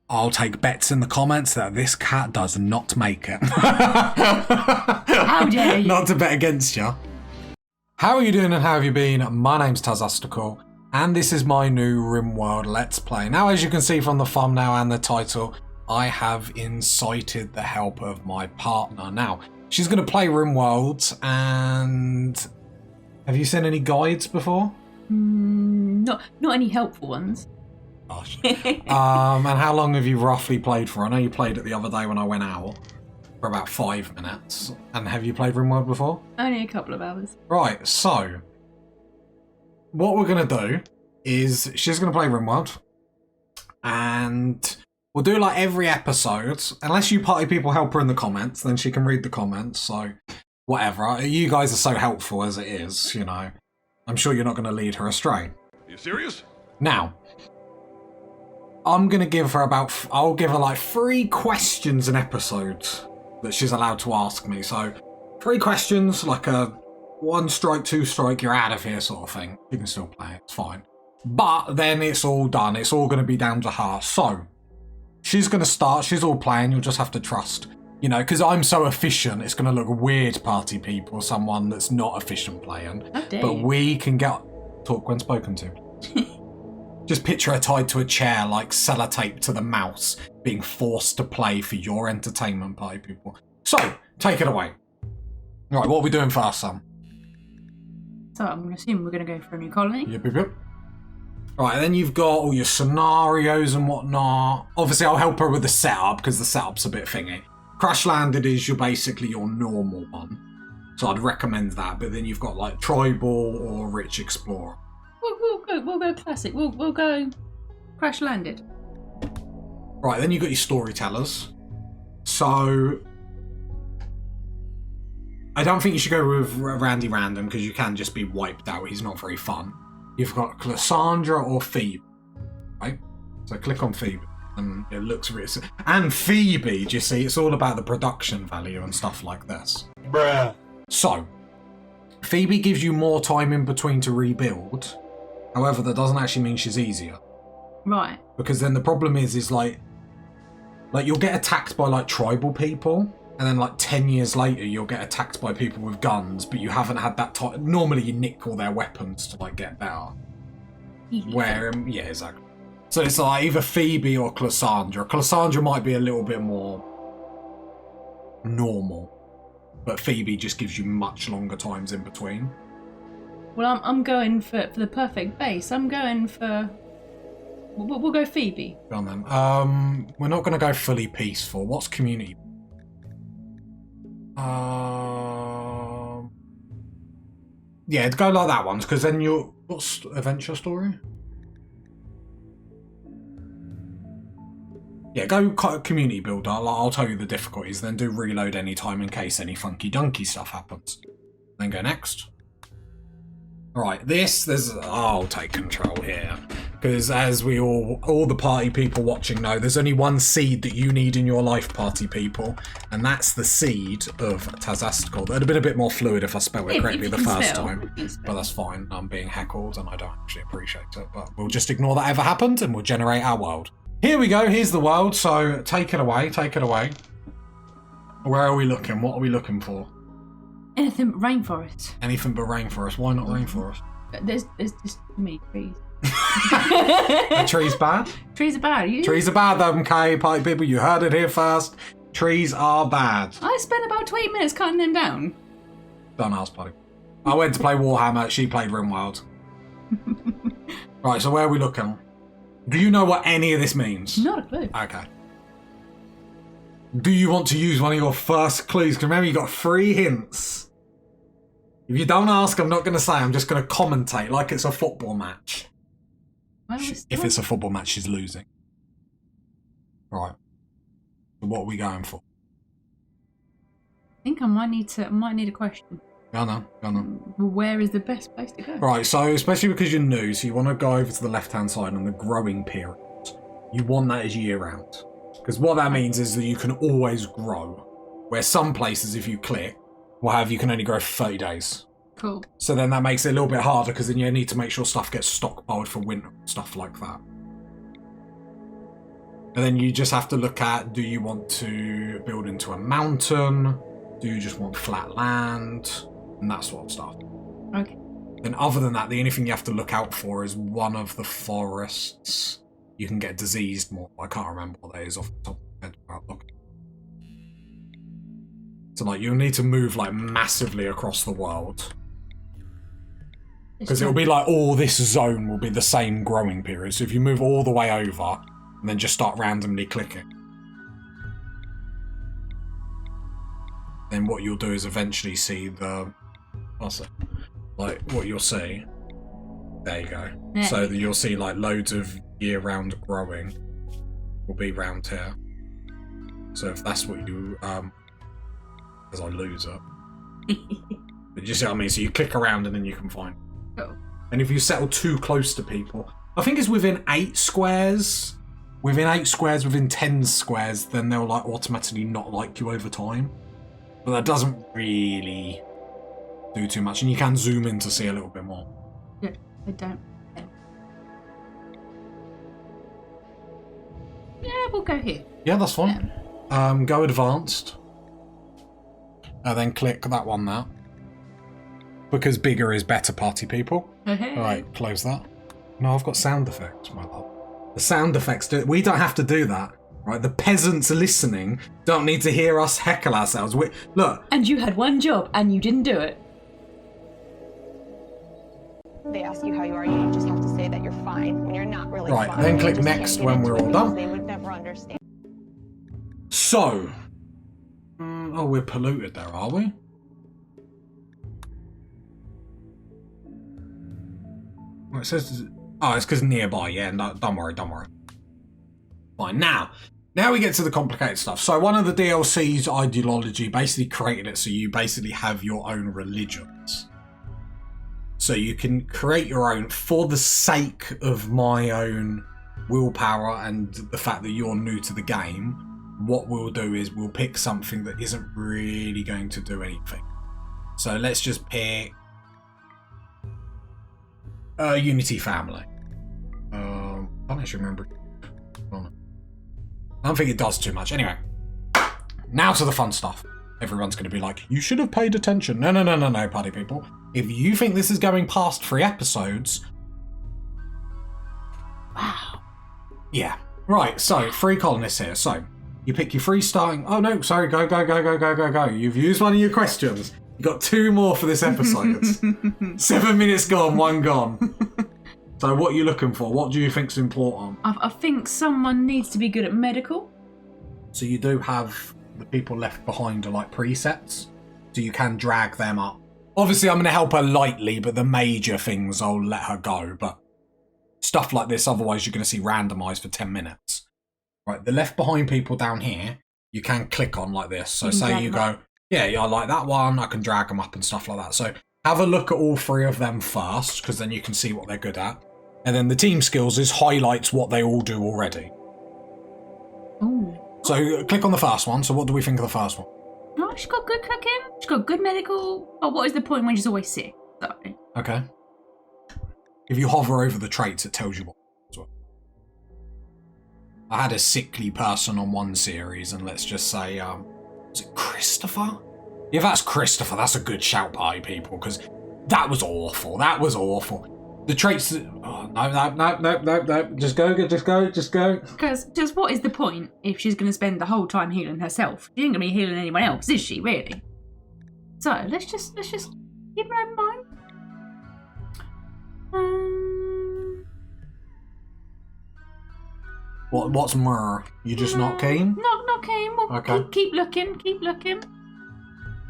I'll take bets in the comments that this cat does not make it. How dare you? Not to bet against you. How are you doing and how have you been? My name's Tazastical, and this is my new Rimworld Let's Play. Now, as you can see from the thumbnail and the title, I have incited the help of my partner. Now, she's going to play Rimworld, and have you seen any guides before? Not any helpful ones. Gosh. And how long have you roughly played for? I know you played it the other day when I went out for about 5 minutes. And have you played Rimworld before? Only a couple of hours. Right, so what we're going to do is she's going to play Rimworld, and we'll do like every episode, unless you party people help her in the comments, then she can read the comments, so whatever. You guys are so helpful as it is, you know. I'm sure you're not going to lead her astray. Are you serious? Now, I'm going to give her I'll give her like 3 questions an episode that she's allowed to ask me. So 3 questions, like a 1 strike, 2 strike, you're out of here sort of thing. You can still play it, it's fine. But then it's all done. It's all going to be down to her. So she's going to start. She's all playing. You'll just have to trust. You know, because I'm so efficient, it's going to look weird, party people, someone that's not efficient playing. But we can talk when spoken to. Just picture her tied to a chair like sellotape to the mouse, being forced to play for your entertainment, party people. So, take it away. Right, what are we doing first, Sam? So I'm going to assume we're going to go for a new colony. Yep. Right, then you've got all your scenarios and whatnot. Obviously, I'll help her with the setup, because the setup's a bit thingy. Crash Landed is basically your normal one. So I'd recommend that, but then you've got like Tribal or Rich Explorer. We'll go classic. We'll go Crash Landed. Right, then you've got your storytellers. So I don't think you should go with Randy Random, because you can just be wiped out. He's not very fun. You've got Cassandra or Phoebe, right? So click on Phoebe, and it looks really... And Phoebe, do you see? It's all about the production value and stuff like this. Bruh. So, Phoebe gives you more time in between to rebuild. However, that doesn't actually mean she's easier. Right. Because then the problem is like you'll get attacked by like tribal people, and then like 10 years later you'll get attacked by people with guns, but you haven't had that time. Normally you nick all their weapons to like get better. Yeah, exactly. So it's like either Phoebe or Cassandra. Cassandra might be a little bit more normal, but Phoebe just gives you much longer times in between. Well, I'm going for the perfect base. I'm going for... We'll go Phoebe. Go on then. We're not going to go fully peaceful. What's community? Yeah, go like that one, because then you're... What's adventure story? Yeah, go community builder. I'll tell you the difficulties, then do reload anytime in case any funky dunky stuff happens. Then go next. Right, I'll take control here. Because as we all the party people watching know, there's only one seed that you need in your life, party people, and that's the seed of Tazastical. That'd have been a bit more fluid if I spelled it correctly the first time, but that's fine. I'm being heckled and I don't actually appreciate it, but we'll just ignore that ever happened and we'll generate our world. Here we go, here's the world, so take it away. Where are we looking? What are we looking for? Anything but rainforest. Anything but rainforest. Why not rainforest? There's just me, trees. The trees bad? Trees are bad. Trees are bad, though, okay, party people. You heard it here first. Trees are bad. I spent about 20 minutes cutting them down. Don't ask, buddy. I went to play Warhammer. She played Rimworld. Right, so where are we looking? Do you know what any of this means? Not a clue. Okay. Do you want to use one of your first clues? Because remember, you got 3 hints. If you don't ask, I'm not going to say. I'm just going to commentate like it's a football match. If it's a football match, she's losing. Right. So what are we going for? I think I might need a question. Go on. Where is the best place to go? Right, so especially because you're new, so you want to go over to the left-hand side on the growing period. You want that as year-round. Because what that means is that you can always grow. Where some places, if you click, you can only grow for 30 days. Cool. So then that makes it a little bit harder, because then you need to make sure stuff gets stockpiled for winter and stuff like that. And then you just have to look at, do you want to build into a mountain? Do you just want flat land? And that sort of stuff. Okay. Then other than that, the only thing you have to look out for is one of the forests. You can get diseased more. I can't remember what that is off the top of my head without looking. So like you'll need to move like massively across the world. Because it'll be like all this zone will be the same growing period. So if you move all the way over and then just start randomly clicking, then what you'll do is eventually see the, what's it? Like what you'll see. There you go. Yeah. So that you'll see like loads of year-round growing will be round here. So if that's what you, as I lose it. But you see what I mean? So you click around and then you can find. Oh. And if you settle too close to people, I think it's within 8 squares. Within 8 squares, within 10 squares, then they'll like automatically not like you over time. But that doesn't really do too much, and you can zoom in to see a little bit more. Yeah, I don't. Yeah, we'll go here. Yeah, that's fine. Yeah. Go advanced. And then click that one there. Because bigger is better, party people. Okay. Alright, close that. No, I've got sound effects, my love. The sound effects, we don't have to do that. Right? The peasants listening don't need to hear us heckle ourselves. Look. And you had one job and you didn't do it. They ask you how you are, you just have to say that you're fine when you're not really fine. Right, then click next when we're all done. They would never understand. So, oh, we're polluted there, are we? Well, it says, oh, it's because nearby. Yeah, no, don't worry. Fine. Now we get to the complicated stuff. So one of the DLC's ideology basically created it so you basically have your own religions. So you can create your own for the sake of my own willpower and the fact that you're new to the game. What we'll do is we'll pick something that isn't really going to do anything. So let's just pick Unity Family. I don't actually remember. I don't think it does too much. Anyway, now to the fun stuff. Everyone's going to be like, you should have paid attention. No, party people. If you think this is going past 3 episodes... Wow. Yeah. Right, so 3 colonists here. So, you pick your 3 starting... Oh no, sorry, go. You've used one of your questions. You got 2 more for this episode. 7 minutes gone, 1 gone. So what are you looking for? What do you think's important? I think someone needs to be good at medical. So you do have the people left behind are like presets. So you can drag them up. Obviously I'm going to help her lightly, but the major things I'll let her go. But stuff like this, otherwise you're going to see randomized for 10 minutes. Right, the left behind people down here, you can click on like this. So say you go, yeah, I like that one. I can drag them up and stuff like that. So have a look at all 3 of them first, because then you can see what they're good at. And then the team skills is highlights what they all do already. Ooh. So click on the first one. So what do we think of the first one? Oh, she's got good cooking. She's got good medical. But what is the point when she's always sick? Sorry. Okay. If you hover over the traits, it tells you what. I had a sickly person on one series, and let's just say, was it Christopher? If that's Christopher, that's a good shout, party people, because that was awful. The traits... Oh, no. Just go. Because just what is the point if she's going to spend the whole time healing herself? She ain't going to be healing anyone else, is she, really? So, let's just keep her in mind. What's more? You just not keen? Not keen. Well, okay. Keep looking.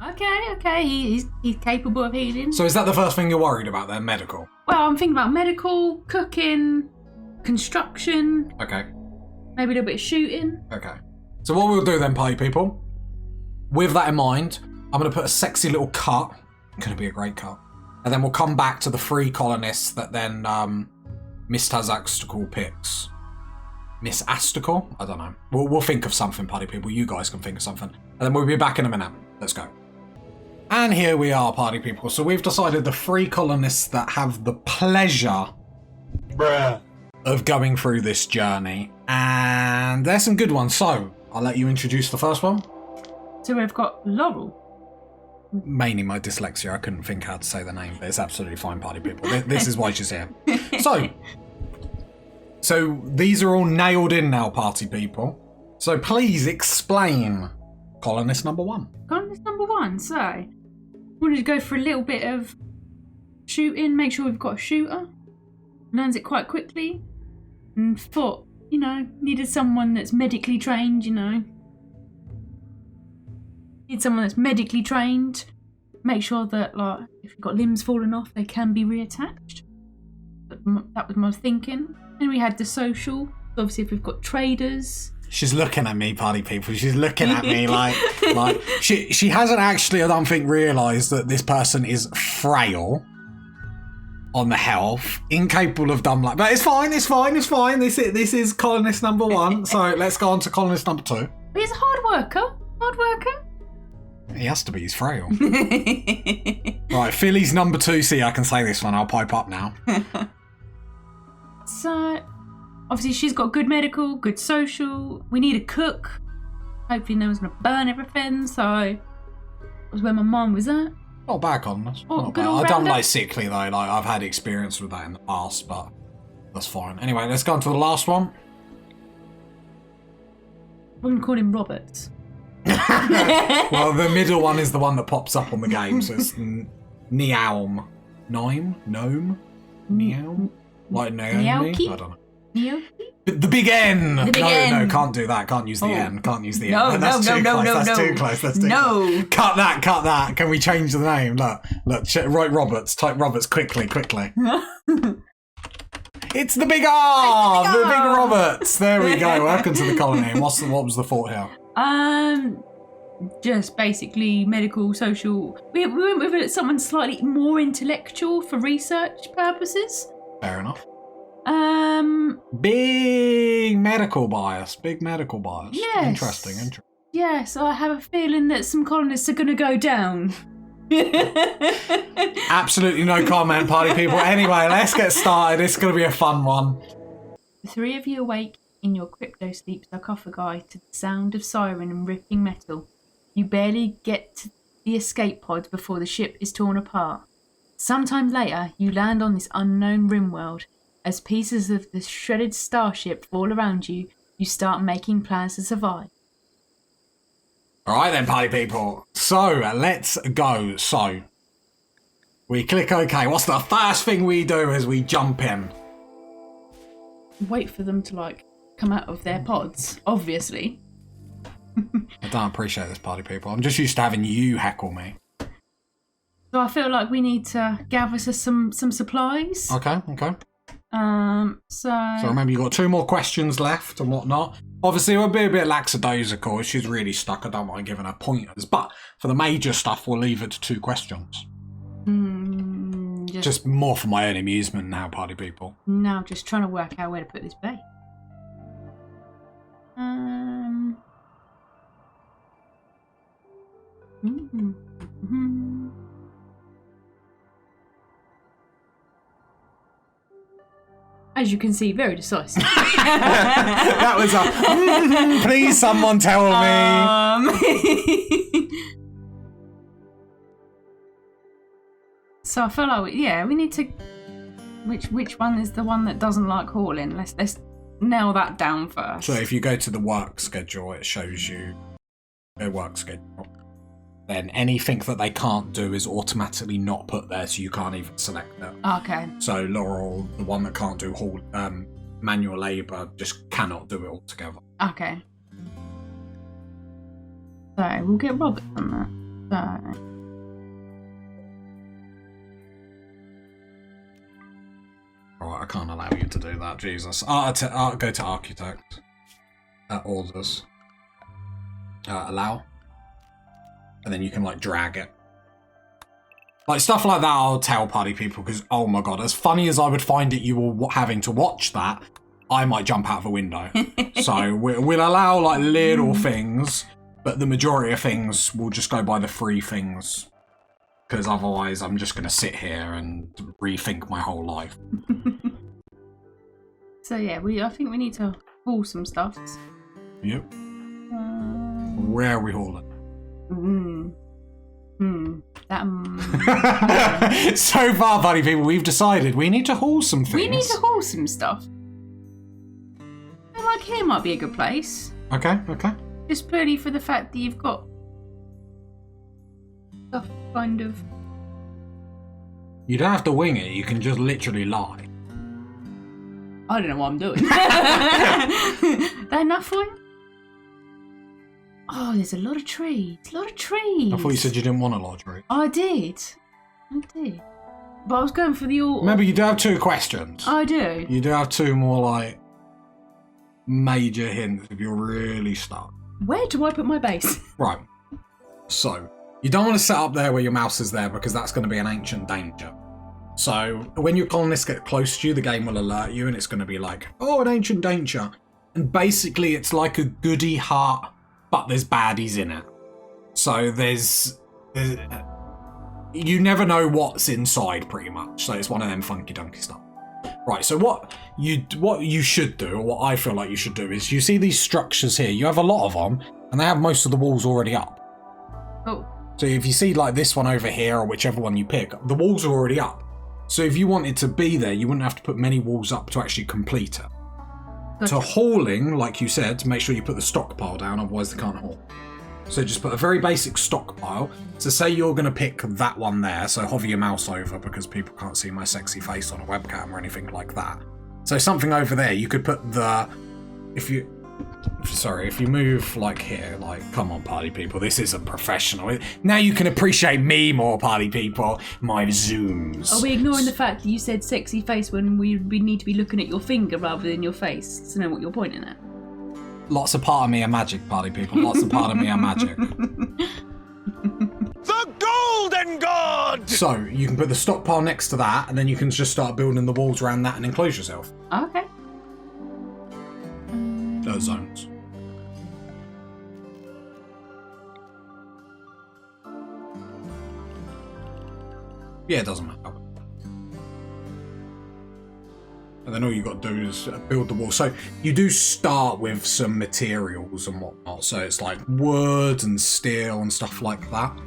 Okay. He's capable of healing. So is that the first thing you're worried about then, medical? Well, I'm thinking about medical, cooking, construction. Okay. Maybe a little bit of shooting. Okay. So what we'll do then, party people, with that in mind, I'm going to put a sexy little cut. It's going to be a great cut. And then we'll come back to the 3 colonists that then Miss Tazastical picks. Miss Astical? I don't know. We'll think of something, party people. You guys can think of something. And then we'll be back in a minute. Let's go. And here we are, party people. So we've decided the 3 colonists that have the pleasure of going through this journey And there's some good ones. So I'll let you introduce the first one. So we've got Laurel. Mainly my dyslexia. I couldn't think how to say the name, but it's absolutely fine, party people. This is why she's here. So these are all nailed in now, party people. So please explain colonist number 1. Colonist number 1. So, wanted to go for a little bit of shooting, make sure we've got a shooter. Learns it quite quickly. And thought, needed someone that's medically trained, Need someone that's medically trained. Make sure that, if you've got limbs falling off, they can be reattached. That was my thinking. And we had the social. Obviously, if we've got traders. She's looking at me, party people. She's looking at me like she hasn't actually, I don't think, realised that this person is frail on the health, incapable of dumb luck. But it's fine. This is colonist number 1. So let's go on to colonist number 2. He's a hard worker. He has to be. He's frail. Right, Philly's number 2. See, I can say this one. I'll pipe up now. So, obviously she's got good medical, good social. We need a cook. Hopefully no one's going to burn everything. So, that was where my mum was at. Not bad, colonist. Not bad. I don't like sickly, though. I've had experience with that in the past, but that's fine. Anyway, let's go on to the last one. We're going to call him Roberts. Well, the middle one is the one that pops up on the game, so it's Neaum. Gnome? Neaum? Like Naomi? I don't know. Neoki? The big N! The big N. No, can't do that. Can't use the N. Can't use the No, N. That's too close. That's too close. No. Cut that. Can we change the name? Look. Write Roberts. Type Roberts quickly. It's the big R! The big Roberts! There we go. Welcome to the colony. And what was the thought here? Just basically medical, social. We went with someone slightly more intellectual for research purposes. Fair enough. Big medical bias. Yes. Interesting. Yes, I have a feeling that some colonists are going to go down. Absolutely no comment, party people. Anyway, let's get started. It's going to be a fun one. The 3 of you awake in your crypto-sleep sarcophagi to the sound of siren and ripping metal. You barely get to the escape pod before the ship is torn apart. Sometime later, you land on this unknown Rimworld. As pieces of the shredded starship fall around you, you start making plans to survive. Alright then, party people. So, let's go. So, we click OK. What's the first thing we do as we jump in? Wait for them to, come out of their pods, obviously. I don't appreciate this, party people. I'm just used to having you heckle me. So I feel like we need to gather some supplies. Okay. So remember, you've got 2 more questions left and whatnot. Obviously, we'll be a bit lackadaisical. If she's really stuck, I don't mind giving her pointers. But for the major stuff, we'll leave it to 2 questions. Just more for my own amusement now, party people. No, just trying to work out where to put this bait. As you can see, very decisive. That was a please someone tell me. So I feel like we need to. Which one is the one that doesn't like hauling? Let's nail that down first. So if you go to the work schedule, it shows you their work schedule. Then anything that they can't do is automatically not put there, so you can't even select it. Okay. So Laurel, the one that can't do manual labour, just cannot do it altogether. Okay. So we'll get Robert on that. So. Alright, I can't allow you to do that, Jesus. Go to architect. Orders. Allow. And then you can drag it. Stuff like that I'll tell party people, because oh my god, as funny as I would find it you all having to watch that, I might jump out of a window. So we'll allow little things, but the majority of things will just go by the free things. Because otherwise I'm just going to sit here and rethink my whole life. So yeah, I think we need to haul some stuffs. Yep. Where are we hauling? So far, buddy people, we've decided we need to haul some things. We need to haul some stuff. I like here might be a good place. Okay. Just purely for the fact that you've got stuff kind of... You don't have to wing it, you can just literally lie. I don't know what I'm doing. That enough for you? Oh, there's a lot of trees. I thought you said you didn't want a lot of trees. I did. But I was going for the all... Remember, you do have 2 questions. I do. You do have 2 more, like, major hints if you're really stuck. Where do I put my base? Right. So, you don't want to set up there where your mouse is there because that's going to be an ancient danger. So, when your colonists get close to you, the game will alert you and it's going to be like, oh, an ancient danger. And basically, it's like a goody heart, but there's baddies in it. So there's you never know what's inside pretty much. So it's one of them funky dunky stuff. Right, so what you should do, or what I feel like you should do, is you see these structures here. You have a lot of them, and they have most of the walls already up. Oh. So if you see like this one over here, or whichever one you pick, the walls are already up. So if you wanted to be there, you wouldn't have to put many walls up to actually complete it. Gotcha. To hauling, like you said, make sure you put the stockpile down, otherwise they can't haul. So just put a very basic stockpile. So say you're going to pick that one there, so hover your mouse over because people can't see my sexy face on a webcam or anything like that. So something over there, you could put the... If you move like here, like, come on party people, this isn't professional. Now you can appreciate me more, party people. My zooms. Are we ignoring the fact that you said sexy face when we need to be looking at your finger rather than your face to know what you're pointing at? Lots of part of me are magic, party people. Lots of part of me are magic. The Golden God! So, you can put the stockpile next to that, and then you can just start building the walls around that and enclose yourself. Okay. Those zones. Yeah, it doesn't matter. And then all you got to do is build the wall. So you do start with some materials and whatnot. So it's like wood and steel and stuff like that.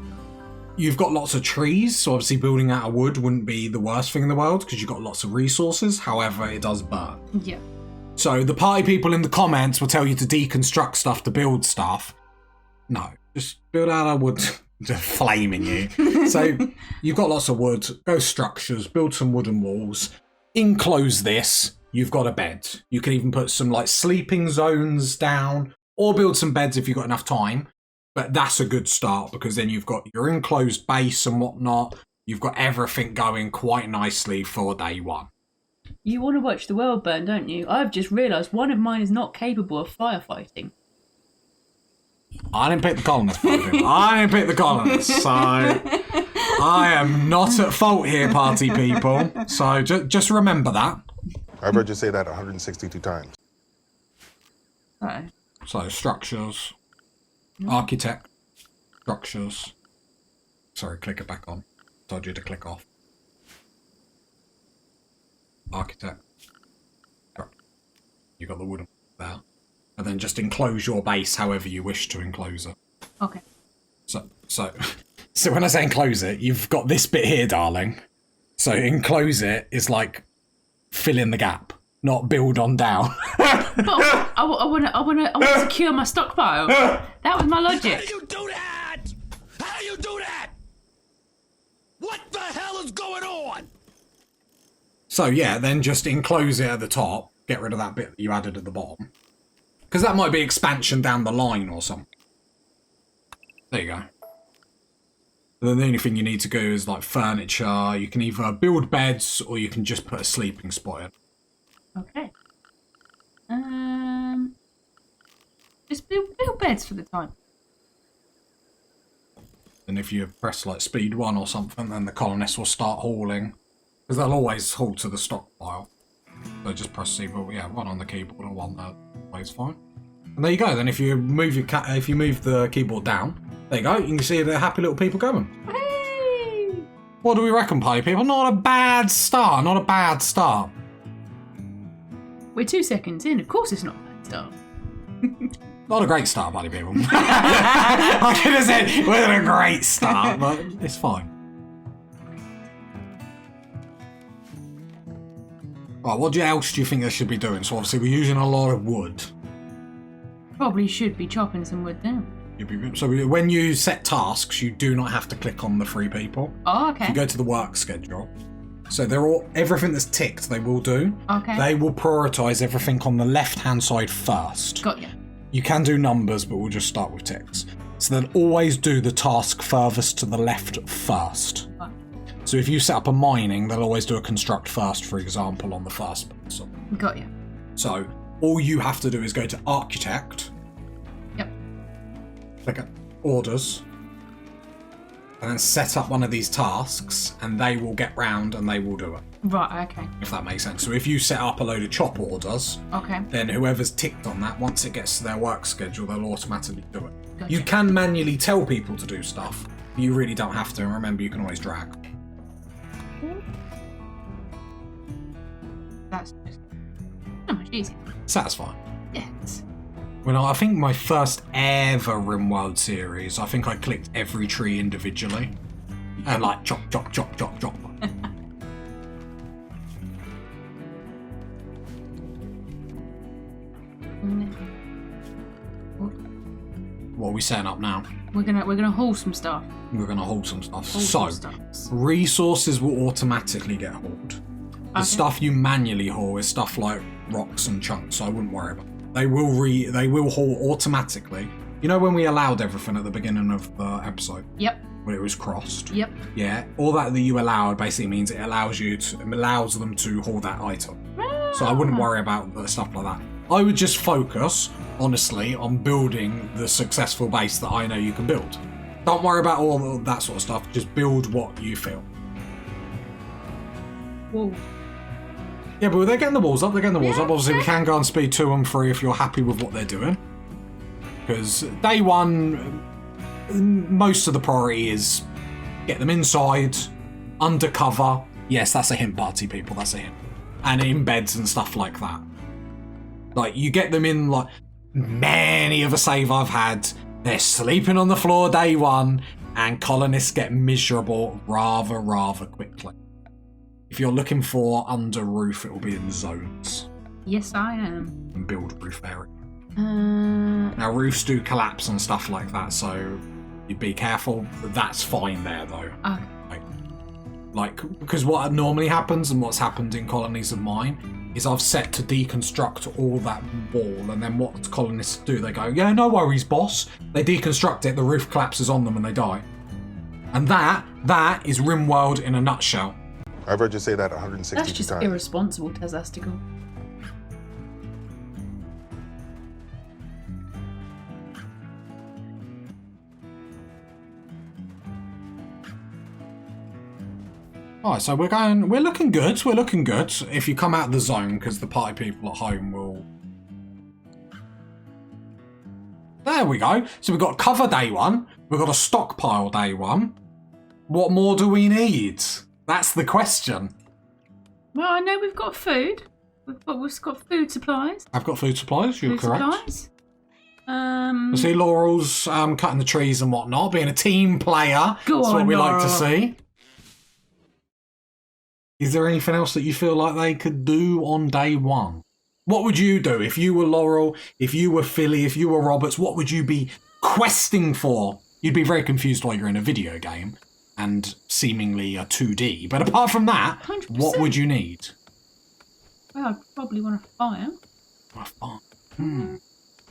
You've got lots of trees, so obviously building out of wood wouldn't be the worst thing in the world because you've got lots of resources. However, it does burn. Yeah. So the party people in the comments will tell you to deconstruct stuff to build stuff. No, just build out of wood. Just flaming you. So you've got lots of wood. Go structures, build some wooden walls. Enclose this. You've got a bed. You can even put some like sleeping zones down or build some beds if you've got enough time. But that's a good start because then you've got your enclosed base and whatnot. You've got everything going quite nicely for day one. You want to watch the world burn, don't you? I've just realised one of mine is not capable of firefighting. I didn't pick the colonists. I didn't pick the colonists. So I am not at fault here, party people. So just remember that. I've heard you say that 162 times. Oh. So structures, architect, structures. Sorry, click it back on. Told you to click off. Architect. You got the wooden there. And then just enclose your base however you wish to enclose it. Okay. So when I say enclose it, you've got this bit here, darling. So enclose it is like fill in the gap, not build on down. But I want to secure my stockpile. That was my logic. How do you do that? How do you do that? What the hell is going on? So yeah, then just enclose it at the top. Get rid of that bit that you added at the bottom. Because that might be expansion down the line or something. There you go. And then the only thing you need to do is like furniture. You can either build beds or you can just put a sleeping spot in. Okay. Just build beds for the time. And if you press like speed 1 or something, then the colonists will start hauling. Because they'll always haul to the stockpile. So just press C, but yeah, 1 on the keyboard or 1 there, always fine. And there you go. Then if you move the keyboard down, there you go. You can see the happy little people going. Hey! What do we reckon, party people? Not a bad start. Not a bad start. We're 2 seconds in. Of course, it's not a bad start. Not a great start, buddy people. I could have said it wasn't a great start, but it's fine. Right, what else do you think they should be doing? So obviously we're using a lot of wood. Probably should be chopping some wood down. So when you set tasks, you do not have to click on the 3 people. Oh, okay. If you go to the work schedule, so they're all everything that's ticked, they will do. Okay. They will prioritise everything on the left-hand side first. Got you. You can do numbers, but we'll just start with ticks. So they'll always do the task furthest to the left first. Right. So if you set up a mining, they'll always do a construct first, for example, on the first person. Got you. So all you have to do is go to architect. Yep. Click at orders. And then set up one of these tasks, and they will get round and they will do it. Right, okay. If that makes sense. So if you set up a load of chop orders, Okay. then whoever's ticked on that, once it gets to their work schedule, they'll automatically do it. Gotcha. You can manually tell people to do stuff, but you really don't have to. And remember, you can always drag. That's just so much easier. Satisfying. Yes. When I think my first ever Rimworld series, I think I clicked every tree individually. And like chop, chop, chop, chop, chop. What are we setting up now? We're gonna haul some stuff. We're going to haul some stuff. Haul So, some stuff. resources will automatically get hauled. The Okay. stuff you manually haul is stuff like rocks and chunks, so I wouldn't worry about it. They will haul automatically. You know when we allowed everything at the beginning of the episode? Yep. When it was crossed? Yep. Yeah, all that you allowed basically means it allows them to haul that item. So I wouldn't worry about the stuff like that. I would just focus, honestly, on building the successful base that I know you can build. Don't worry about all of that sort of stuff. Just build what you feel. Whoa. Yeah, but they're getting the walls up. Obviously, we can go on speed 2 and 3 if you're happy with what they're doing. Because day 1, most of the priority is get them inside, undercover. Yes, that's a hint, party people. That's a hint. And in beds and stuff like that. Like, you get them in, like, many of a save I've had. They're sleeping on the floor day 1, and colonists get miserable rather quickly. If you're looking for under roof, it will be in zones. Yes, I am. And build roof area. Now, roofs do collapse and stuff like that, so you be careful. That's fine there, though. Okay. Because what normally happens, and what's happened in colonies of mine, is I've set to deconstruct all that wall, and then what colonists do, they go, yeah, no worries, boss. They deconstruct it, the roof collapses on them, and they die. And that is Rimworld in a nutshell. I've heard you say that 162 That's just times. irresponsible, Tazastical. Alright, so we're looking good. If you come out of the zone, because the party people at home will... There we go. So we've got cover day 1. We've got a stockpile day 1. What more do we need? That's the question. Well, I know we've got food. We've got food supplies. I've got food supplies, you're Food correct. supplies. I see Laurel's cutting the trees and whatnot, being a team player. Go That's what on, we like to Laurel. see. Is there anything else that you feel like they could do on day 1? What would you do if you were Laurel, if you were Philly, if you were Roberts? What would you be questing for? You'd be very confused while you're in a video game and seemingly a 2D. But apart from that, 100%. what would you need? Well, I'd probably want a fire. A fire.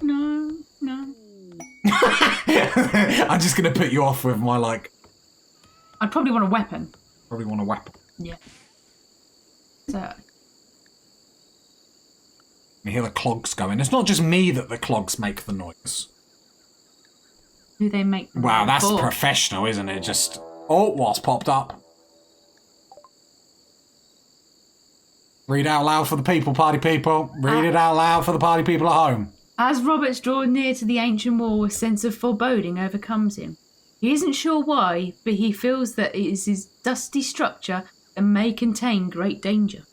No. I'm just going to put you off with my, I'd probably want a weapon. probably want a weapon. Yeah. So, You hear the clogs going. It's not just me that the clogs make the noise. do they make... Wow, that's for? professional, isn't it? Just... Oh, what's popped up? Read out loud for the people, party people. Read it out loud for the party people at home. As Roberts draws near to the ancient wall, a sense of foreboding overcomes him. He isn't sure why, but he feels that it is his dusty structure and may contain great danger.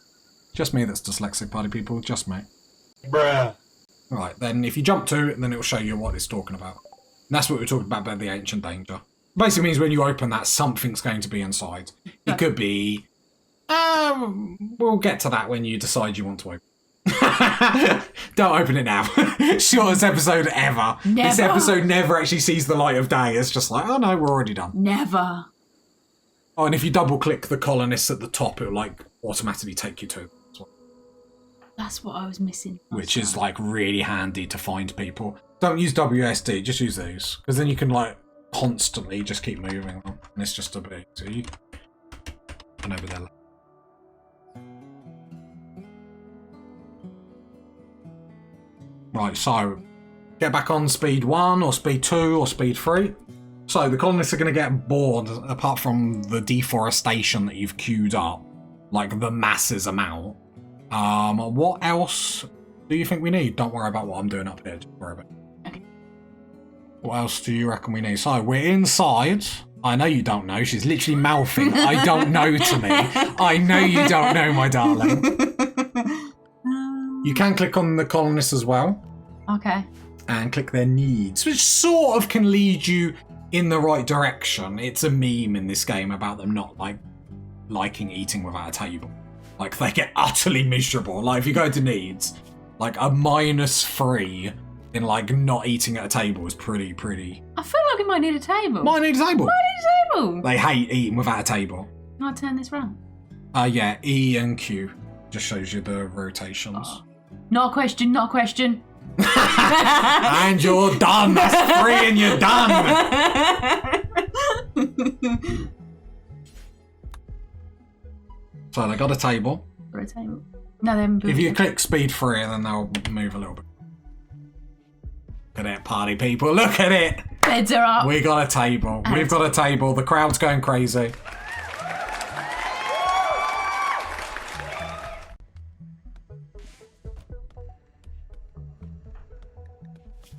Just me that's dyslexic, party people. Just me. Bruh. Right, then if you jump to it, then it'll show you what it's talking about. And that's what we're talking about the ancient danger. Basically means when you open that, something's going to be inside. It could be... we'll get to that when you decide you want to open. Don't open it now. Shortest episode ever. Never. This episode never actually sees the light of day. It's just like, oh no, we're already done. Never. Oh, and if you double click the colonists at the top, it'll like automatically take you to. That's what I was missing. Which is like really handy to find people. Don't use WSD, just use these. Because then you can like constantly just keep moving them. And it's just a bit. So you... And over there. Right, so get back on speed 1 or speed 2 or speed 3. So the colonists are going to get bored, apart from the deforestation that you've queued up, like the masses amount. What else do you think we need? Don't worry about what I'm doing up here. Just worry about it. Okay. What else do you reckon we need? So we're inside. I know you don't know. She's literally mouthing, I don't know to me. I know you don't know, my darling. You can click on the colonists as well. Okay. And click their needs, which sort of can lead you in the right direction. It's a meme in this game about them not liking eating without a table. Like, they get utterly miserable. Like, if you go to needs, like a -3 in like not eating at a table is pretty. I feel like it might need a table. Might need a table. Might need a table. They hate eating without a table. Can I turn this round? Yeah, E and Q just shows you the rotations. Oh. Not a question, not a question. And you're done. That's 3 and you're done. So they got a table. For a table. No, then. If you click speed 3, then they'll move a little bit. Look at it, party people. Look at it. Beds are up. We got a table. We've got a table. The crowd's going crazy.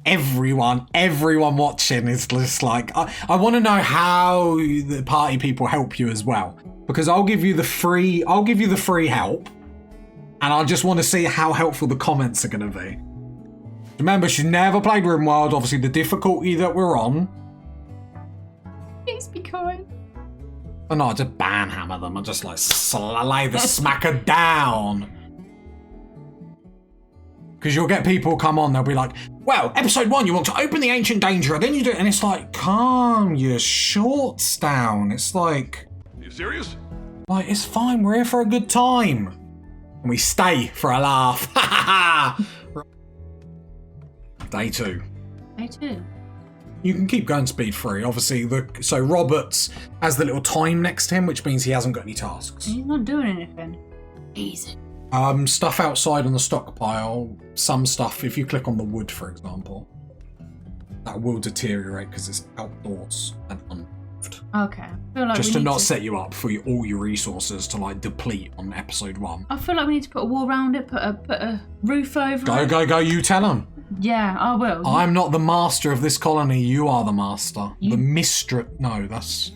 Everyone watching is just like, I want to know how the party people help you as well, because I'll give you the free help, and I just want to see how helpful the comments are going to be. Remember, she's never played Rimworld. Obviously, the difficulty that we're on. Please be kind. Oh no, I just banhammer them. I just like lay the smacker down. Because you'll get people come on, they'll be like, well, episode 1, you want to open the ancient danger, then you do it, and it's like, calm your shorts down. It's like... Are you serious? Like, it's fine, we're here for a good time. And we stay for a laugh. Day 2. Day 2. You can keep going speed 3, obviously. So Roberts has the little time next to him, which means he hasn't got any tasks. He's not doing anything. Easy. Stuff outside on the stockpile, some stuff, if you click on the wood, for example, that will deteriorate because it's outdoors and unmoved. Okay. I feel like just to not set you up for all your resources to like deplete on episode 1. I feel like we need to put a wall around it, put a roof over it. Go, you tell them. Yeah, I will. I'm not the master of this colony, you are the master. The mistress. No, that's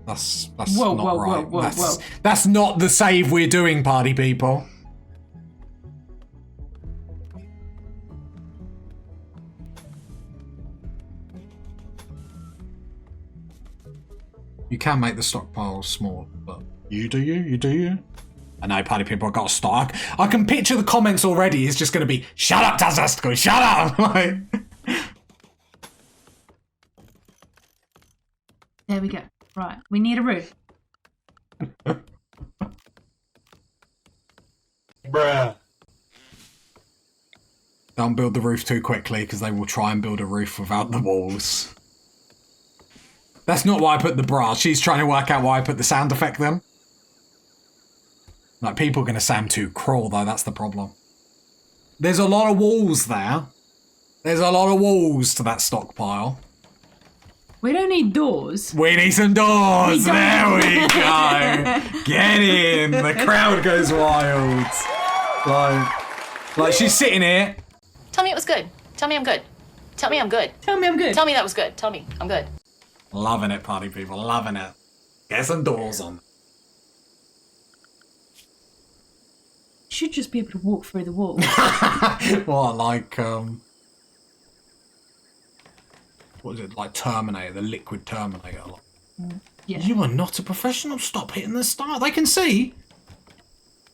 whoa, not whoa, right. Whoa. That's not the save we're doing, party people. You can make the stockpile small, but you do you? I know, party people, I've got to start. I can picture the comments already. It's just going to be, shut up, Tazastico, shut up! Like... There we go. Right, we need a roof. Bruh. Don't build the roof too quickly, because they will try and build a roof without the walls. That's not why I put the bra. She's trying to work out why I put the sound effect then. Like, people are going to sound too cruel, though. That's the problem. There's a lot of walls there. There's a lot of walls to that stockpile. We don't need doors. We need some doors. There we go. Get in. The crowd goes wild. Like she's sitting here. Tell me it was good. Tell me I'm good. Tell me I'm good. Tell me I'm good. Tell me that was good. Tell me I'm good. Loving it, party people. Loving it. Get some doors on. should just be able to walk through the wall. What, like, what is it, like Terminator, the liquid Terminator? Yeah. You are not a professional. Stop hitting the star. They can see.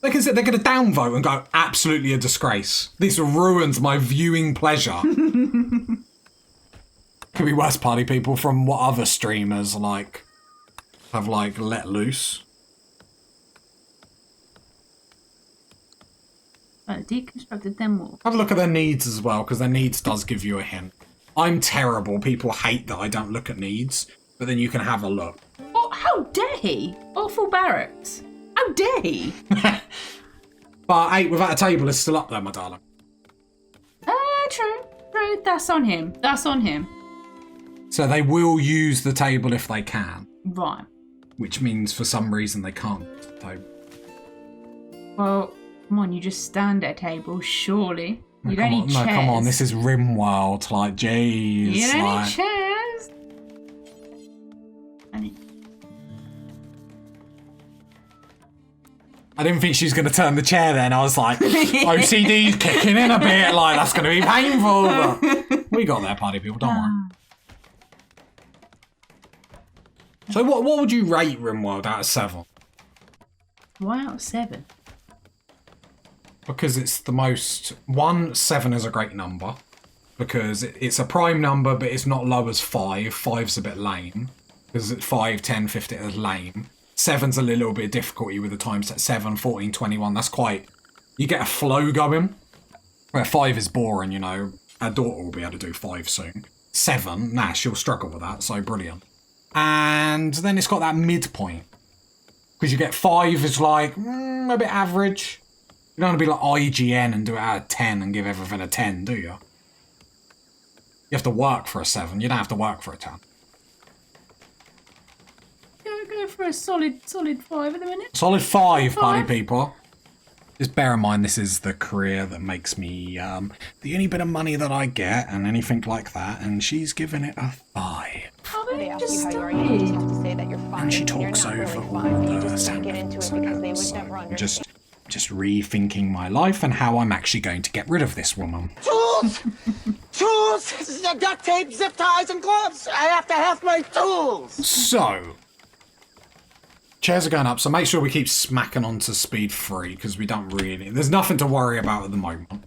They can see. They're going to downvote and go, absolutely a disgrace. This ruins my viewing pleasure. Could be worse, party people, from what other streamers like have like let loose. Deconstructed them all. Have a look at their needs as well, because their needs does give you a hint. I'm terrible. People hate that I don't look at needs, but then you can have a look. Oh, how dare he? Awful barracks. How dare he? But 8 without a table is still up there, my darling. True. That's on him. That's on him. So they will use the table if they can. Right. Which means for some reason they can't use the table. Well, come on, you just stand at a table, surely. You don't need chairs. No, come on, this is Rimworld. Like, jeez. You don't like... need chairs. I didn't think she was going to turn the chair then. I was like, OCD's kicking in a bit. Like, that's going to be painful. But we got there, party people. Don't worry. So what would you rate Rimworld out of 7? Why out of 7? Because it's the most... 7 is a great number. Because it's a prime number, but it's not low as 5. 5's a bit lame. Because it's 5, 10, 15 is lame. 7's a little bit of difficulty with the time set. 7, 14, 21. That's quite... You get a flow going. Where 5 is boring, you know. Our daughter will be able to do 5 soon. 7, nah, she'll struggle with that. So brilliant. And then it's got that midpoint. Because you get 5 is like a bit average. You don't want to be like IGN and do it out of 10 and give everything a 10, do you? You have to work for a 7. You don't have to work for a 10. Go for a solid 5 at the minute. Solid 5, party people. Just bear in mind, this is the career that makes me the only bit of money that I get and anything like that. And she's giving it a 5. They ask you how you are, you just have to say that you're fine. And she You're talks not over really all fine. the You just can't sound get into it effects because they would so never I'm understand. just rethinking my life and how I'm actually going to get rid of this woman. Tools! Tools! Duct tape, zip ties, and gloves! I have to have my tools! So, chairs are going up, so make sure we keep smacking on to speed 3, because we don't really... There's nothing to worry about at the moment.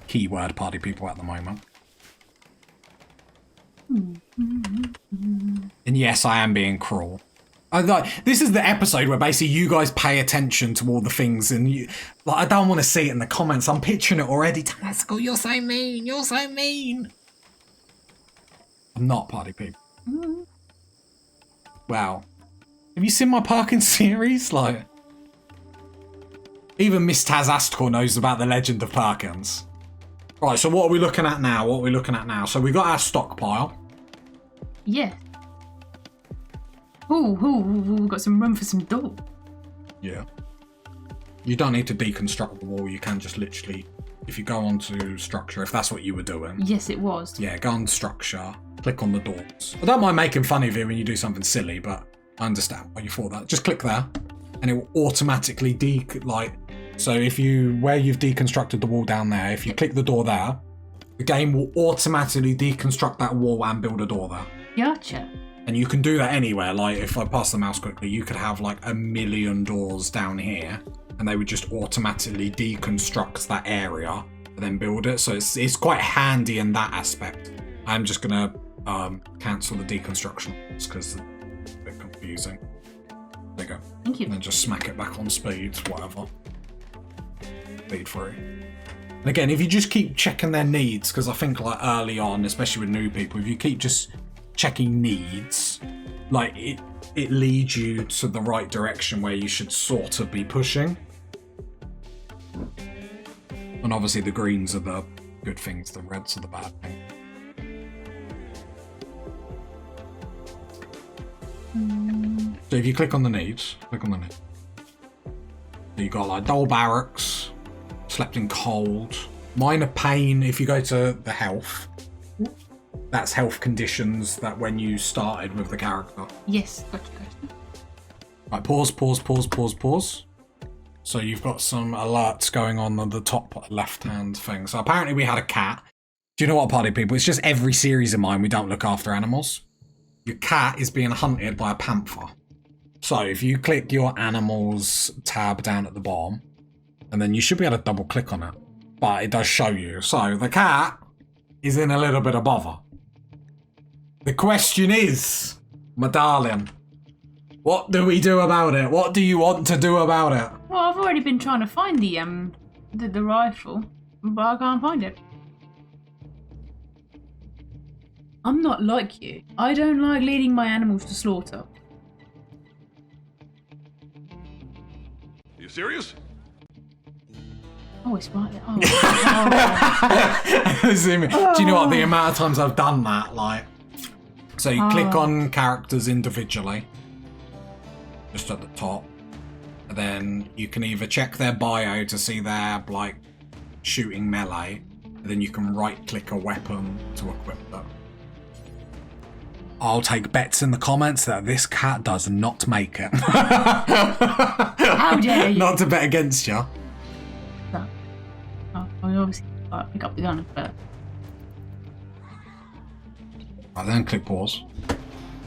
Keyword party people at the moment. And yes, I am being cruel. This is the episode where basically you guys pay attention to all the things, and you, like, I don't want to see it in the comments. I'm picturing it already. Tamaskill, you're so mean. You're so mean. I'm not, party people. Wow. Have you seen my Perkins series? Like, even Miss Taz Astical knows about the legend of Perkins. Right, so what are we looking at now? So we got our stockpile. Yeah. Ooh, we've got some room for some dough. Yeah. You don't need to deconstruct the wall. You can just literally, if you go onto structure, if that's what you were doing. Yes, it was. Yeah, go on structure, click on the doors. I don't mind making fun of you when you do something silly, but I understand why you thought that. Just click there, and it will automatically so if where you've deconstructed the wall down there, if you click the door there, the game will automatically deconstruct that wall and build a door there. Gotcha. And you can do that anywhere. Like, if I pass the mouse quickly, you could have like 1,000,000 doors down here, and they would just automatically deconstruct that area and then build it. So it's quite handy in that aspect. I'm just gonna cancel the deconstruction because it's a bit confusing. There you go. Thank you. And then just smack it back on speed, whatever. Speed 3. And again, if you just keep checking their needs, because I think like early on, especially with new people, if you keep just checking needs, like it leads you to the right direction where you should sort of be pushing. And obviously the greens are the good things, the reds are the bad things. So if you click on the needs, you got like dull barracks, slept in cold, minor pain. If you go to the health, that's health conditions that when you started with the character. Yes, gotcha. Right, pause. So you've got some alerts going on the top left-hand thing. So apparently we had a cat. Do you know what, party people? It's just every series of mine we don't look after animals. Your cat is being hunted by a panther. So if you click your animals tab down at the bottom, and then you should be able to double click on it. But it does show you. So the cat is in a little bit of bother. The question is, my darling, what do we do about it? What do you want to do about it? Well, I've already been trying to find the rifle, but I can't find it. I'm not like you. I don't like leading my animals to slaughter. You serious? Oh, it's right there. Oh. Do you know what? The amount of times I've done that, like... So you click on characters individually, just at the top, and then you can either check their bio to see their, like, shooting melee, and then you can right-click a weapon to equip them. I'll take bets in the comments that this cat does not make it. How dare you? Not to bet against you. No. Oh, I obviously pick up the gun, but... Right, then click pause.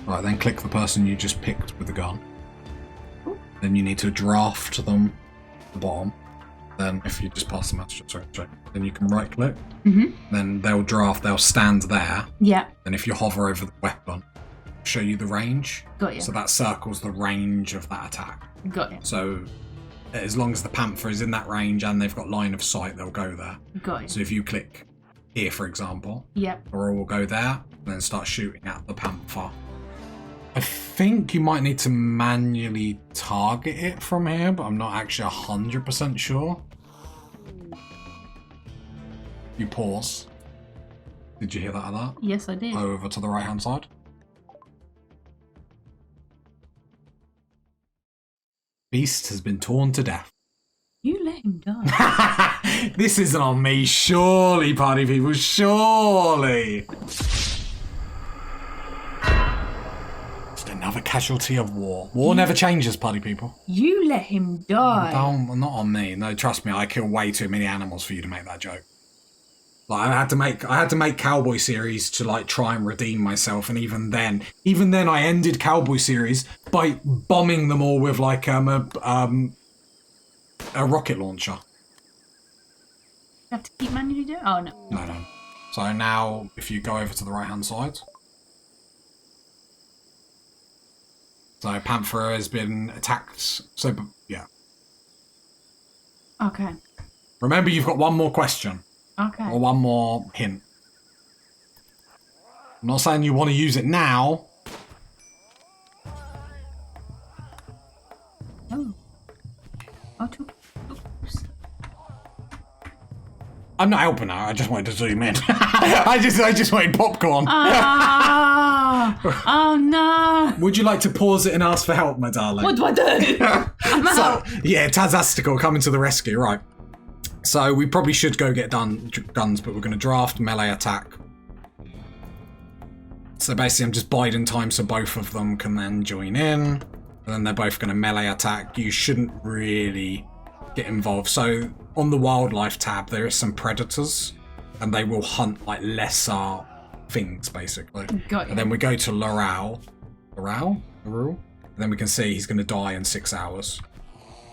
Right, then click the person you just picked with the gun. Then you need to draft them at the bottom. Then if you just pass the message, sorry, then you can right click. Then they'll stand there. Yeah. Then if you hover over the weapon, it'll show you the range. Got you. So that circles the range of that attack. Got you. So as long as the panther is in that range and they've got line of sight, they'll go there. Got you. So if you click here, for example, Yep. or will go there, and then start shooting at the panther. I think you might need to manually target it from here, but I'm not actually 100% sure. You pause. Did you hear that alert? Yes, I did. Over to the right-hand side. Beast has been torn to death. You let him die. This isn't on me, surely, party people, surely. Just another casualty of war. War never changes, party people. You let him die. Don't, not on me. No, trust me, I kill way too many animals for you to make that joke. Like I had to make Cowboy series to like try and redeem myself, and even then I ended Cowboy series by bombing them all with like a rocket launcher. You have to keep manually doing it? Oh, no. No. So now, if you go over to the right-hand side. So Panther has been attacked. So, yeah. Okay. Remember, you've got one more question. Okay. Or one more hint. I'm not saying you want to use it now. Oh. Oops. I'm not helping her. I just wanted to zoom in. I just wanted popcorn. Oh no! Would you like to pause it and ask for help, my darling? What do I do? I'm out. Yeah, Tazastical coming to the rescue. Right. So we probably should go get guns, but we're going to draft melee attack. So basically, I'm just biding time so both of them can then join in, and then they're both going to melee attack. You shouldn't really get involved. So on the wildlife tab, there is some predators, and they will hunt like lesser things, basically. Got you. And then we go to Laurel, and then we can see he's going to die in 6 hours.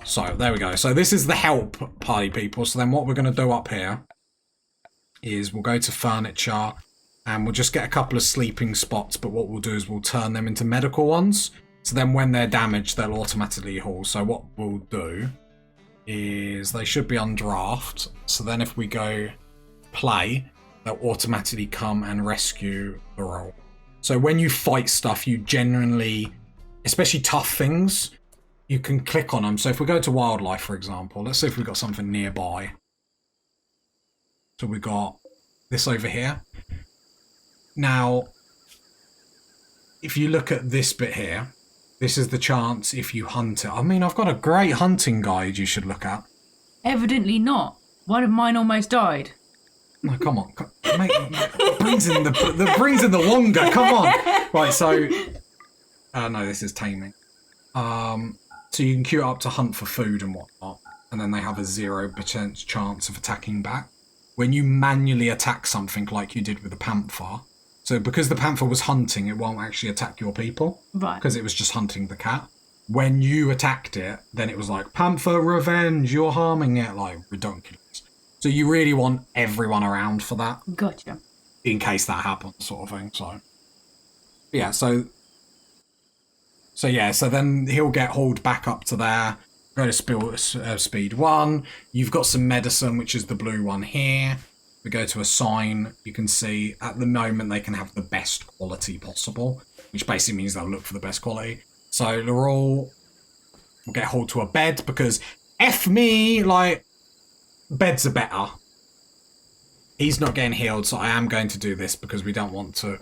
So there we go. So this is the help party people. So then what we're going to do up here is we'll go to furniture and we'll just get a couple of sleeping spots. But what we'll do is we'll turn them into medical ones. So then when they're damaged, they'll automatically heal. So what we'll do is they should be on draft. So then if we go play, they'll automatically come and rescue the role. So when you fight stuff, you genuinely, especially tough things, you can click on them. So if we go to wildlife, for example, let's see if we've got something nearby. So we got this over here. Now, if you look at this bit here, this is the chance if you hunt it. I mean, I've got a great hunting guide you should look at. Evidently not. One of mine almost died. No, come on. Mate, brings in the Wonga, come on. Right, so... no, this is taming. So you can queue it up to hunt for food and whatnot. and then they have a 0% chance of attacking back. When you manually attack something like you did with the panther, so because the panther was hunting, it won't actually attack your people. Right. Because it was just hunting the cat. When you attacked it, then it was like, panther revenge, you're harming it, like, ridiculous. So you really want everyone around for that. Gotcha. In case that happens, sort of thing, so... Yeah, so then he'll get hauled back up to there, go to speed 1. You've got some medicine, which is the blue one here. We go to assign. You can see at the moment they can have the best quality possible, which basically means they'll look for the best quality. So Laurel will get hauled to a bed because F me, like, beds are better. He's not getting healed, so I am going to do this because we don't want to...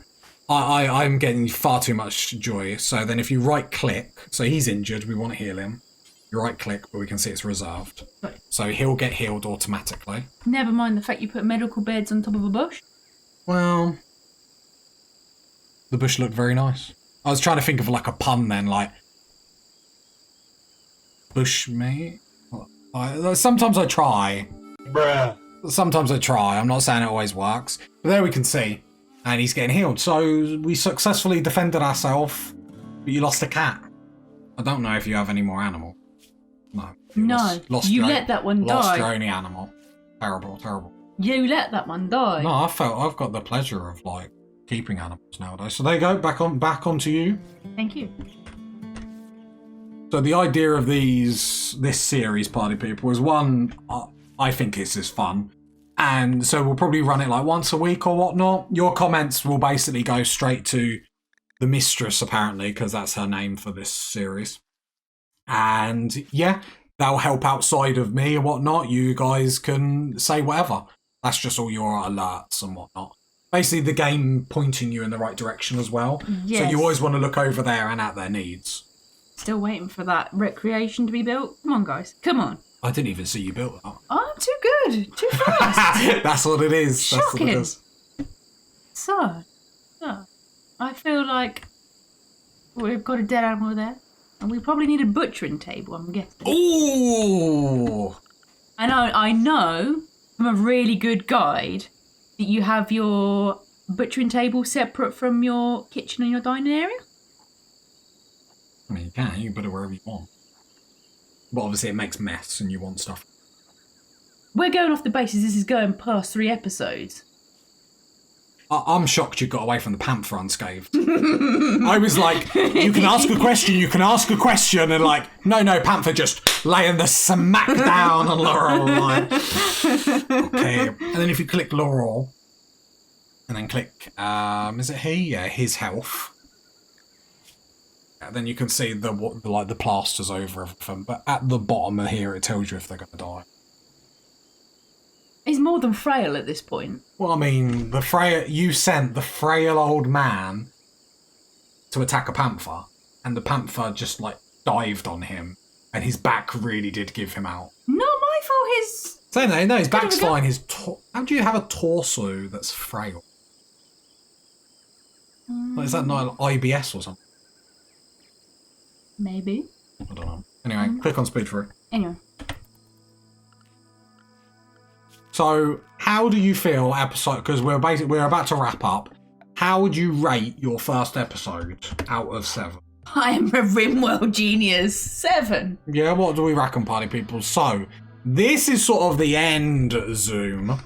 I'm getting far too much joy. So then if you right-click... So he's injured, we want to heal him. You right-click, but we can see it's reserved. Right. So he'll get healed automatically. Never mind the fact you put medical beds on top of a bush. Well... The bush looked very nice. I was trying to think of like a pun then, like... Bushmate? Sometimes I try. Bruh. Sometimes I try. I'm not saying it always works. But there we can see. And he's getting healed. So we successfully defended ourselves. But you lost a cat. I don't know if you have any more animal. No. You let that one die. Lost your only animal. Terrible, terrible. You let that one die. No, I've got the pleasure of like keeping animals nowadays. So there you go. Back onto you. Thank you. So the idea of this series, party people, is one, I think this is fun. And so we'll probably run it like once a week or whatnot. Your comments will basically go straight to the mistress, apparently, because that's her name for this series. And yeah, that'll help outside of me and whatnot. You guys can say whatever. That's just all your alerts and whatnot. Basically, the game pointing you in the right direction as well. Yes. So you always want to look over there and at their needs. Still waiting for that recreation to be built. Come on, guys. Come on. I didn't even see you build that. I'm too good. Too fast. That's what it is. Shocking. That's what it is. So, I feel like we've got a dead animal there. And we probably need a butchering table, I'm guessing. Ooh! I know from a really good guide that you have your butchering table separate from your kitchen and your dining area. I mean, you can put it wherever you want. But obviously it makes mess and you want stuff. We're going off the basis this is going past 3 episodes. I'm shocked you got away from the panther unscathed. I was like, you can ask a question, and like, no, panther just laying the smack down on Laurel. Like. Okay, and then if you click Laurel, and then click, is it he? Yeah, his health. Then you can see the plasters over everything, but at the bottom of here it tells you if they're going to die. He's more than frail at this point. Well, I mean, you sent the frail old man to attack a panther, and the panther just like dived on him, and his back really did give him out. Not my fault. No, his back's fine. How do you have a torso that's frail? Like, is that not IBS or something? Maybe. I don't know. Anyway, click on speed for it. Anyway. So, how do you feel episode? Because we're about to wrap up. How would you rate your first episode out of 7? I am a Rimworld genius. 7. Yeah, what do we reckon, party people? So, this is sort of the end zoom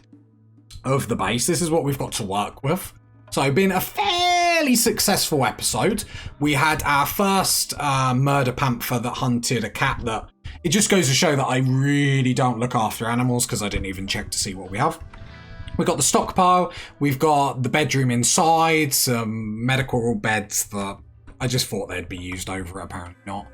of the base. This is what we've got to work with. So, been a fairly successful episode. We had our first murder panther that hunted a cat that... It just goes to show that I really don't look after animals because I didn't even check to see what we have. We've got the stockpile. We've got the bedroom inside, some medical beds that I just thought they'd be used over, apparently not.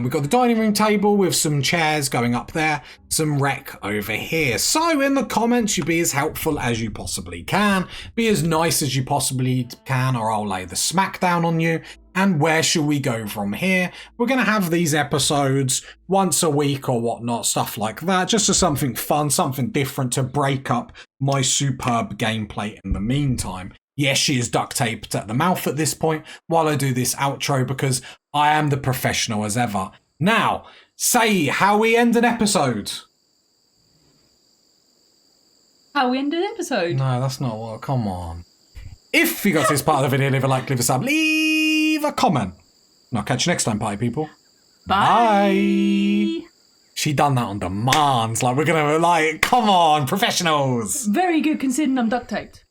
We've got the dining room table with some chairs going up there, some rec over here. So in the comments, you be as helpful as you possibly can, be as nice as you possibly can, or I'll lay the smack down on you. And where should we go from here? We're going to have these episodes once a week or whatnot, stuff like that, just as something fun, something different to break up my superb gameplay in the meantime. Yes, she is duct taped at the mouth at this point while I do this outro because I am the professional as ever. Now, say how we end an episode. How we end an episode? No, that's not what. Come on. If you got to this part of the video, leave a like, leave a sub, leave a comment. And I'll catch you next time, party people. Bye. She done that on demand. Like, we're gonna, like, come on, professionals. Very good considering I'm duct taped.